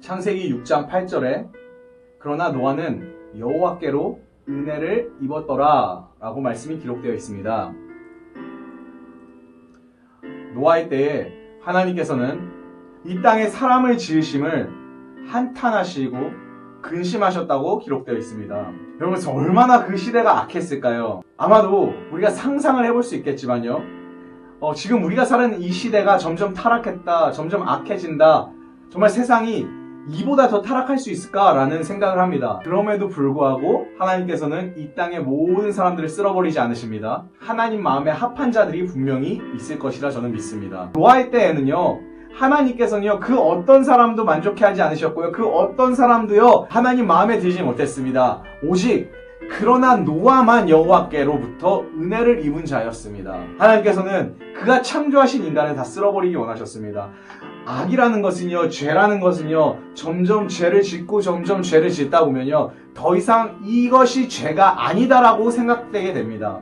창세기 6장 8절에 그러나 노아는 여호와께로 은혜를 입었더라 라고 말씀이 기록되어 있습니다. 노아의 때에 하나님께서는 이 땅에 사람을 지으심을 한탄하시고 근심하셨다고 기록되어 있습니다. 여러분, 얼마나 그 시대가 악했을까요? 아마도 우리가 상상을 해볼 수 있겠지만요, 지금 우리가 사는 이 시대가 점점 타락했다, 점점 악해진다, 정말 세상이 이보다 더 타락할 수 있을까라는 생각을 합니다. 그럼에도 불구하고 하나님께서는 이 땅의 모든 사람들을 쓸어버리지 않으십니다. 하나님 마음에 합한 자들이 분명히 있을 것이라 저는 믿습니다. 노아의 때에는요, 하나님께서는요, 그 어떤 사람도 만족해 하지 않으셨고요, 그 어떤 사람도요, 하나님 마음에 들지 못했습니다. 오직 그러나 노아만 여호와께로부터 은혜를 입은 자였습니다. 하나님께서는 그가 창조하신 인간을 다 쓸어버리기 원하셨습니다. 악이라는 것은요, 죄라는 것은요, 점점 죄를 짓고 점점 죄를 짓다 보면요, 더 이상 이것이 죄가 아니다라고 생각되게 됩니다.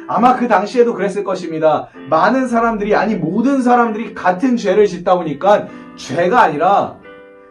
아마 그 당시에도 그랬을 것입니다. 많은 사람들이, 아니 모든 사람들이 같은 죄를 짓다 보니까 죄가 아니라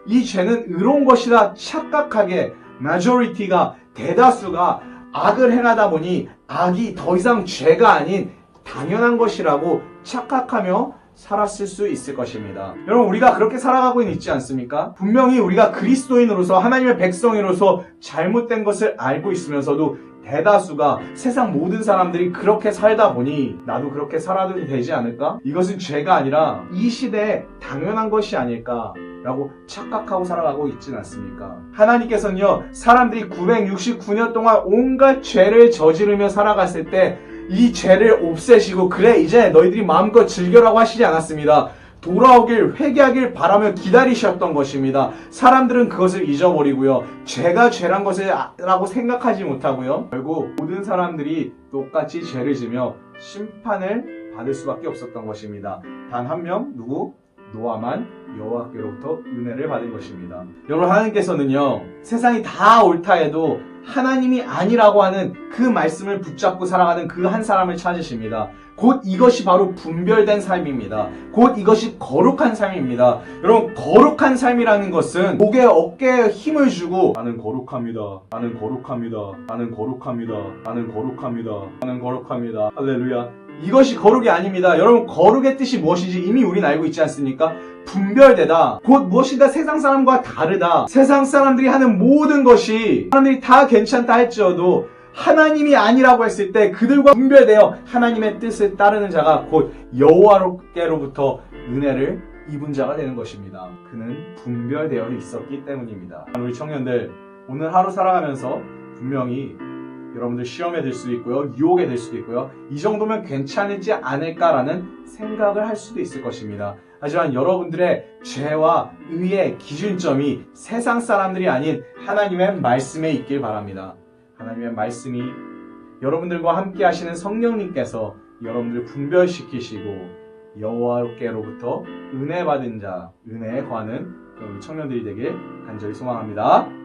이 죄는 의로운 것이다 착각하게, 마조리티가, 대다수가 악을 행하다 보니 악이 더 이상 죄가 아닌 당연한 것이라고 착각하며 살았을 수 있을 것입니다. 여러분, 우리가 그렇게 살아가고 있지 않습니까? 분명히 우리가 그리스도인으로서, 하나님의 백성으로서 잘못된 것을 알고 있으면서도 대다수가, 세상 모든 사람들이 그렇게 살다 보니 나도 그렇게 살아도 되지 않을까? 이것은 죄가 아니라 이 시대에 당연한 것이 아닐까 라고 착각하고 살아가고 있진 않습니까? 하나님께서는요, 사람들이 969년 동안 온갖 죄를 저지르며 살아갔을 때 이 죄를 없애시고, 그래 이제 너희들이 마음껏 즐겨라고 하시지 않았습니다. 돌아오길, 회개하길 바라며 기다리셨던 것입니다. 사람들은 그것을 잊어버리고요, 죄가 죄란 것을 라고 생각하지 못하고요, 결국 모든 사람들이 똑같이 죄를 지며 심판을 받을 수밖에 없었던 것입니다. 단 한 명, 누구? 노아만 여호와께로부터 은혜를 받은 것입니다. 여러분, 하나님께서는요, 세상이 다 옳다 해도 하나님이 아니라고 하는 그 말씀을 붙잡고 살아가는 그 한 사람을 찾으십니다. 곧 이것이 바로 분별된 삶입니다. 곧 이것이 거룩한 삶입니다. 여러분, 거룩한 삶이라는 것은 목에 어깨에 힘을 주고 나는 거룩합니다, 나는 거룩합니다, 나는 거룩합니다, 나는 거룩합니다, 나는 거룩합니다, 할렐루야, 이것이 거룩이 아닙니다. 여러분, 거룩의 뜻이 무엇인지 이미 우리는 알고 있지 않습니까? 분별되다, 곧 무엇이다 세상 사람과 다르다, 세상 사람들이 하는 모든 것이 사람들이 다 괜찮다 할지어도 하나님이 아니라고 했을 때 그들과 분별되어 하나님의 뜻을 따르는 자가 곧 여호와께로부터 은혜를 입은 자가 되는 것입니다. 그는 분별되어 있었기 때문입니다. 우리 청년들, 오늘 하루 살아가면서 분명히 여러분들 시험에 들 수도 있고요, 유혹에 들 수도 있고요, 이 정도면 괜찮지 않을까라는 생각을 할 수도 있을 것입니다. 하지만 여러분들의 죄와 의의 기준점이 세상 사람들이 아닌 하나님의 말씀에 있길 바랍니다. 하나님의 말씀이, 여러분들과 함께 하시는 성령님께서 여러분들을 분별시키시고 여호와께로부터 은혜 받은 자, 은혜에 관한 청년들이 되길 간절히 소망합니다.